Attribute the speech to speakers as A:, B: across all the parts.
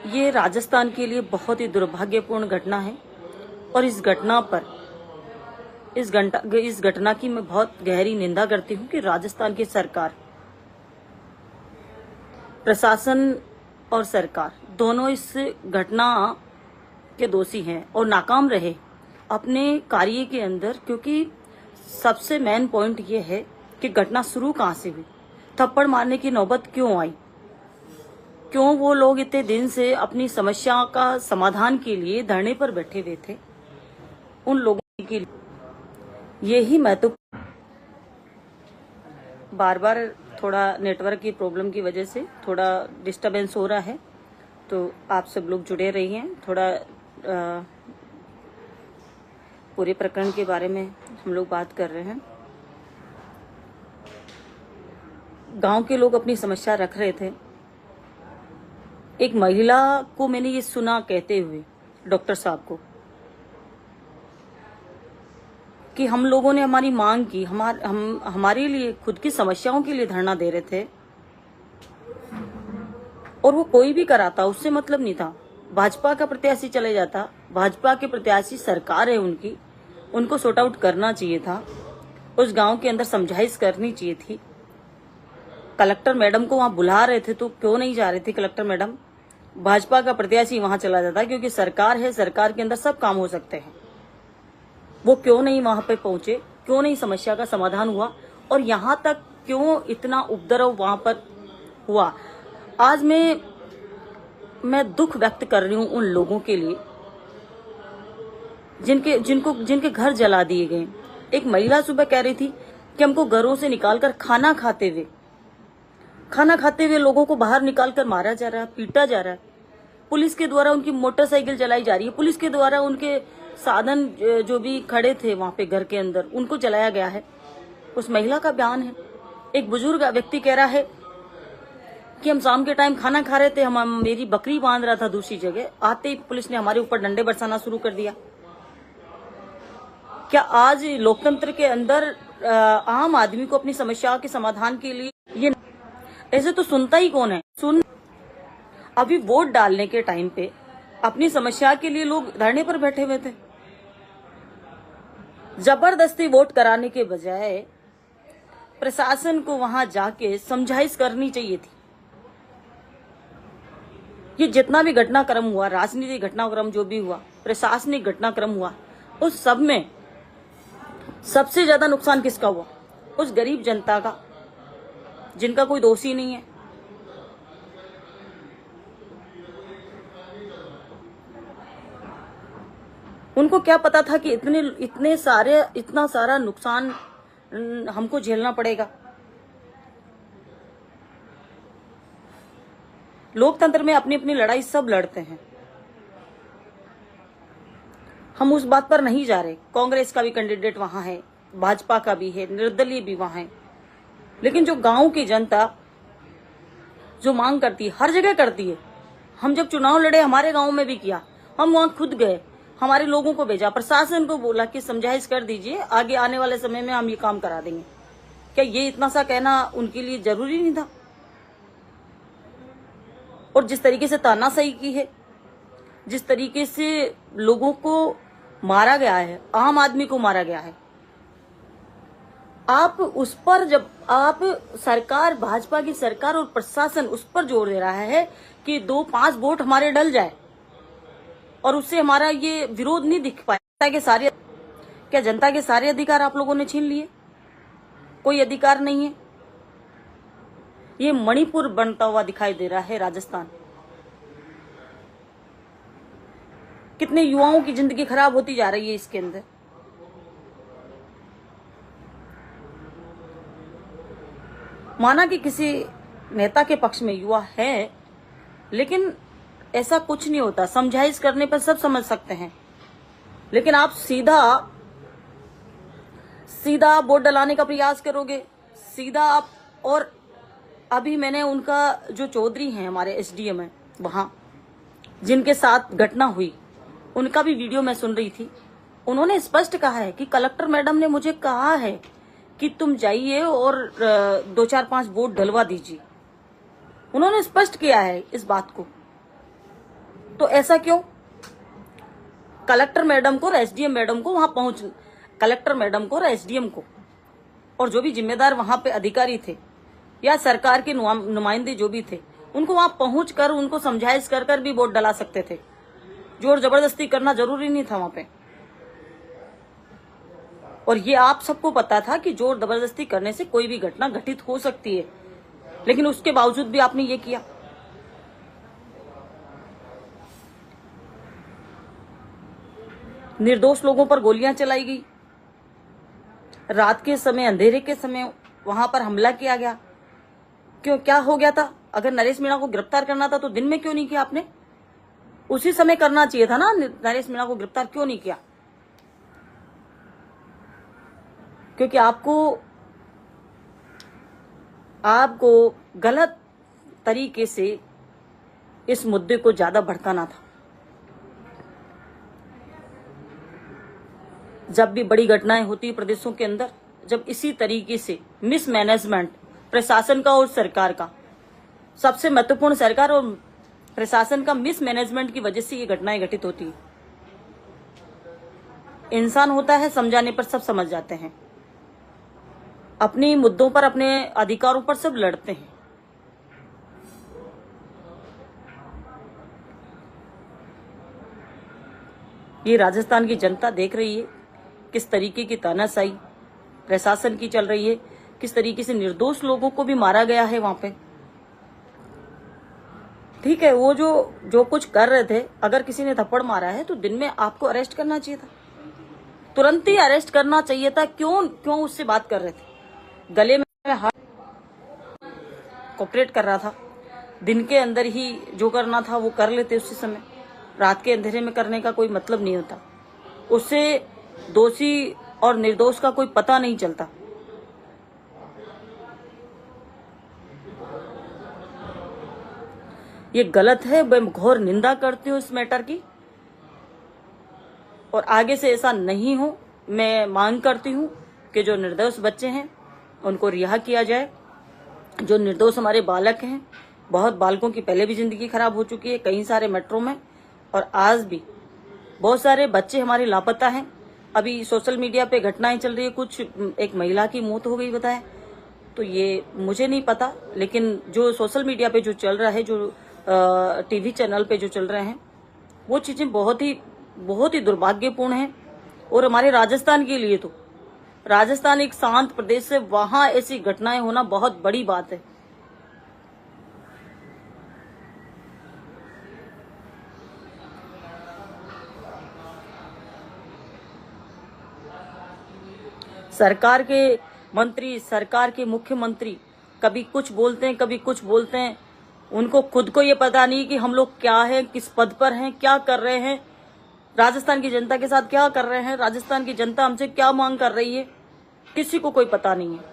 A: ये राजस्थान के लिए बहुत ही दुर्भाग्यपूर्ण घटना है और इस घटना की मैं बहुत गहरी निंदा करती हूँ कि राजस्थान की सरकार, प्रशासन और सरकार दोनों इस घटना के दोषी हैं और नाकाम रहे अपने कार्य के अंदर। क्योंकि सबसे मेन पॉइंट ये है कि घटना शुरू कहाँ से हुई, थप्पड़ मारने की नौबत क्यों आई, क्यों वो लोग इतने दिन से अपनी समस्या का समाधान के लिए धरने पर बैठे हुए थे। उन लोगों के लिए यही महत्वपूर्ण। बार बार थोड़ा नेटवर्क की प्रॉब्लम की वजह से थोड़ा डिस्टरबेंस हो रहा है, तो आप सब लोग जुड़े रहिए। थोड़ा पूरे प्रकरण के बारे में हम लोग बात कर रहे हैं। गांव के लोग अपनी समस्या रख रहे थे। एक महिला को मैंने ये सुना कहते हुए डॉक्टर साहब को कि हम लोगों ने हमारी मांग की, हमारे लिए खुद की समस्याओं के लिए धरना दे रहे थे और वो कोई भी कराता, उससे मतलब नहीं था। भाजपा का प्रत्याशी चले जाता, भाजपा के प्रत्याशी सरकार है उनकी, उनको सॉर्ट आउट करना चाहिए था। उस गांव के अंदर समझाइश करनी चाहिए थी। कलेक्टर मैडम को वहां बुला रहे थे तो क्यों नहीं जा रही थी कलेक्टर मैडम? भाजपा का प्रत्याशी वहां चला जाता, क्योंकि सरकार है, सरकार के अंदर सब काम हो सकते हैं। वो क्यों नहीं वहां पे पहुंचे, क्यों नहीं समस्या का समाधान हुआ और यहां तक क्यों इतना उपद्रव वहां पर हुआ? आज मैं दुख व्यक्त कर रही हूं उन लोगों के लिए जिनके घर जला दिए गए। एक महिला सुबह कह रही थी कि हमको घरों से निकालकर खाना खाते हुए लोगों को बाहर निकालकर मारा जा रहा है, पीटा जा रहा है। पुलिस के द्वारा उनकी मोटरसाइकिल जलाई जा रही है, पुलिस के द्वारा उनके साधन जो भी खड़े थे वहां पे घर के अंदर उनको जलाया गया है। उस महिला का बयान है। एक बुजुर्ग व्यक्ति कह रहा है कि हम शाम के टाइम खाना खा रहे थे, मेरी बकरी बांध रहा था दूसरी जगह, आते ही पुलिस ने हमारे ऊपर डंडे बरसाना शुरू कर दिया। क्या आज लोकतंत्र के अंदर आम आदमी को अपनी समस्याओं के समाधान के लिए ये ऐसे तो सुनता ही कौन है? अभी वोट डालने के टाइम पे अपनी समस्या के लिए लोग धरने पर बैठे हुए थे। जबरदस्ती वोट कराने के बजाय प्रशासन को वहां जाके समझाइश करनी चाहिए थी। ये जितना भी घटनाक्रम हुआ, राजनीतिक घटनाक्रम जो भी हुआ, प्रशासनिक घटनाक्रम हुआ, उस सब में सबसे ज्यादा नुकसान किसका हुआ? उस गरीब जनता का, जिनका कोई दोषी नहीं है। उनको क्या पता था कि इतना सारा नुकसान हमको झेलना पड़ेगा? लोकतंत्र में अपनी अपनी लड़ाई सब लड़ते हैं, हम उस बात पर नहीं जा रहे। कांग्रेस का भी कैंडिडेट वहां है, भाजपा का भी है, निर्दलीय भी वहां है, लेकिन जो गांव की जनता जो मांग करती है, हर जगह करती है। हम जब चुनाव लड़े, हमारे गांव में भी किया, हम वहां खुद गए, हमारे लोगों को भेजा, प्रशासन को बोला कि समझाइश कर दीजिए, आगे आने वाले समय में हम ये काम करा देंगे। क्या ये इतना सा कहना उनके लिए जरूरी नहीं था? और जिस तरीके से तानाशाही की है, जिस तरीके से लोगों को मारा गया है, आम आदमी को मारा गया है, आप उस पर, जब आप सरकार, भाजपा की सरकार और प्रशासन उस पर जोर दे रहा है कि 2-5 वोट हमारे डल जाए और उससे हमारा ये विरोध नहीं दिख पाए, क्या जनता के सारे अधिकार आप लोगों ने छीन लिए? कोई अधिकार नहीं है। ये मणिपुर बनता हुआ दिखाई दे रहा है राजस्थान। कितने युवाओं की जिंदगी खराब होती जा रही है इसके अंदर। माना कि किसी नेता के पक्ष में युवा है, लेकिन ऐसा कुछ नहीं होता। समझाइश करने पर सब समझ सकते हैं, लेकिन आप सीधा वोट डलाने का प्रयास करोगे, सीधा आप। और अभी मैंने उनका जो चौधरी हैं, हमारे एसडीएम है वहां, जिनके साथ घटना हुई, उनका भी वीडियो मैं सुन रही थी। उन्होंने स्पष्ट कहा है कि कलेक्टर मैडम ने मुझे कहा है कि तुम जाइए और 2-4-5 वोट डलवा दीजिए। उन्होंने स्पष्ट किया है इस बात को। तो ऐसा क्यों? कलेक्टर मैडम को और एसडीएम मैडम को वहां पहुंच, कलेक्टर मैडम को और एसडीएम को और जो भी जिम्मेदार वहां पे अधिकारी थे या सरकार के नुमाइंदे जो भी थे, उनको वहां पहुंच कर उनको समझाइश कर कर भी वोट डला सकते थे। जोर जबरदस्ती करना जरूरी नहीं था वहां पे। और ये आप सबको पता था कि जोर जबरदस्ती करने से कोई भी घटना घटित हो सकती है, लेकिन उसके बावजूद भी आपने ये किया। निर्दोष लोगों पर गोलियां चलाई गई, रात के समय, अंधेरे के समय वहां पर हमला किया गया। क्यों, क्या हो गया था? अगर नरेश मीणा को गिरफ्तार करना था तो दिन में क्यों नहीं किया आपने? उसी समय करना चाहिए था ना। नरेश मीणा को गिरफ्तार क्यों नहीं किया? क्योंकि आपको गलत तरीके से इस मुद्दे को ज्यादा भड़काना था। जब भी बड़ी घटनाएं होती है प्रदेशों के अंदर, जब इसी तरीके से मिसमैनेजमेंट प्रशासन का और सरकार का, सबसे महत्वपूर्ण सरकार और प्रशासन का मिसमैनेजमेंट की वजह से ये घटनाएं घटित होती है। इंसान होता है, समझाने पर सब समझ जाते हैं, अपने मुद्दों पर, अपने अधिकारों पर सब लड़ते हैं। ये राजस्थान की जनता देख रही है किस तरीके की तानाशाही प्रशासन की चल रही है, किस तरीके से निर्दोष लोगों को भी मारा गया है वहां पे। ठीक है, वो जो कुछ कर रहे थे, अगर किसी ने थप्पड़ मारा है तो दिन में आपको अरेस्ट करना चाहिए था, तुरंत ही अरेस्ट करना चाहिए था। क्यों उससे बात कर रहे थे? गले में हाथ कोऑपरेट कर रहा था, दिन के अंदर ही जो करना था वो कर लेते उसी समय। रात के अंधेरे में करने का कोई मतलब नहीं होता, उससे दोषी और निर्दोष का कोई पता नहीं चलता। ये गलत है, मैं घोर निंदा करती हूँ इस मैटर की, और आगे से ऐसा नहीं हो। मैं मांग करती हूँ कि जो निर्दोष बच्चे हैं उनको रिहा किया जाए। जो निर्दोष हमारे बालक हैं, बहुत बालकों की पहले भी जिंदगी खराब हो चुकी है कई सारे मेट्रो में, और आज भी बहुत सारे बच्चे हमारे लापता हैं। अभी सोशल मीडिया पे घटनाएं चल रही है, कुछ एक महिला की मौत हो गई बताए, तो ये मुझे नहीं पता, लेकिन जो सोशल मीडिया पे जो चल रहा है, जो टीवी चैनल पे जो चल रहे हैं, वो चीजें बहुत ही दुर्भाग्यपूर्ण हैं। और हमारे राजस्थान के लिए तो, राजस्थान एक शांत प्रदेश है, वहां ऐसी घटनाएं होना बहुत बड़ी बात है। सरकार के मंत्री, सरकार के मुख्यमंत्री कभी कुछ बोलते हैं, कभी कुछ बोलते हैं। उनको खुद को ये पता नहीं कि हम लोग क्या हैं, किस पद पर हैं, क्या कर रहे हैं, राजस्थान की जनता के साथ क्या कर रहे हैं, राजस्थान की जनता हमसे क्या मांग कर रही है। किसी को कोई पता नहीं है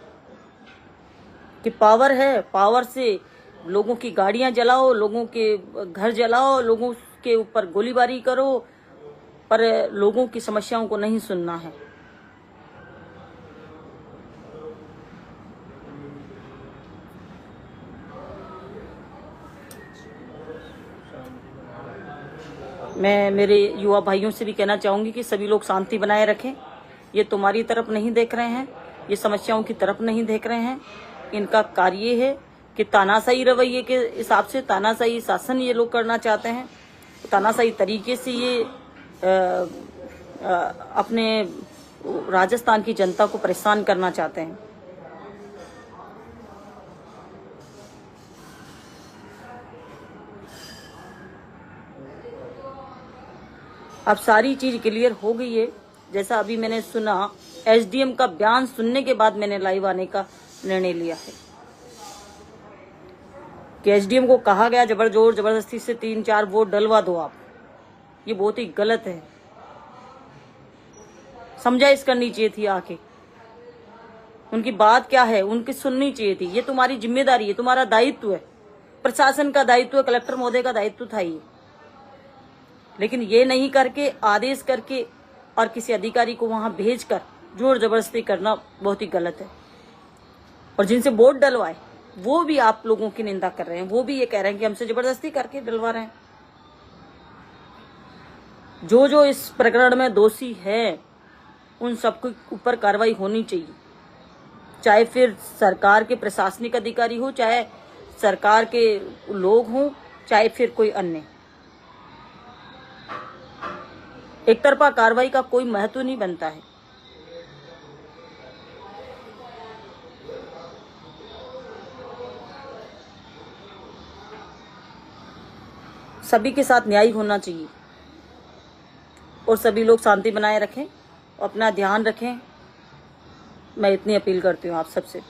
A: कि पावर है, पावर से लोगों की गाड़ियां जलाओ, लोगों के घर जलाओ, लोगों के ऊपर गोलीबारी करो, पर लोगों की समस्याओं को नहीं सुनना है। मैं मेरे युवा भाइयों से भी कहना चाहूंगी कि सभी लोग शांति बनाए रखें। ये तुम्हारी तरफ नहीं देख रहे हैं, ये समस्याओं की तरफ नहीं देख रहे हैं। इनका कार्य है कि तानाशाही रवैये के हिसाब से, तानाशाही शासन ये लोग करना चाहते हैं, तानाशाही तरीके से ये अपने राजस्थान की जनता को परेशान करना चाहते हैं। अब सारी चीज क्लियर हो गई है। जैसा अभी मैंने सुना, एसडीएम का बयान सुनने के बाद मैंने लाइव आने का निर्णय लिया है कि एसडीएम को कहा गया जोर जबरदस्ती से 3-4 वोट डलवा दो आप। ये बहुत ही गलत है, समझाइश करनी चाहिए थी आके। उनकी बात क्या है, उनकी सुननी चाहिए थी। ये तुम्हारी जिम्मेदारी है, तुम्हारा दायित्व है, प्रशासन का दायित्व है, कलेक्टर महोदय का दायित्व था ये। लेकिन ये नहीं करके, आदेश करके और किसी अधिकारी को वहां भेजकर जोर जबरदस्ती करना बहुत ही गलत है। और जिनसे वोट डलवाए वो भी आप लोगों की निंदा कर रहे हैं, वो भी ये कह रहे हैं कि हमसे जबरदस्ती करके डलवा रहे हैं। जो जो इस प्रकरण में दोषी है उन सबके ऊपर कार्रवाई होनी चाहिए, चाहे फिर सरकार के प्रशासनिक अधिकारी हो, चाहे सरकार के लोग हों, चाहे फिर कोई अन्य। एक तरफा कार्रवाई का कोई महत्व नहीं बनता है। सभी के साथ न्याय होना चाहिए और सभी लोग शांति बनाए रखें, अपना ध्यान रखें। मैं इतनी अपील करती हूँ आप सबसे।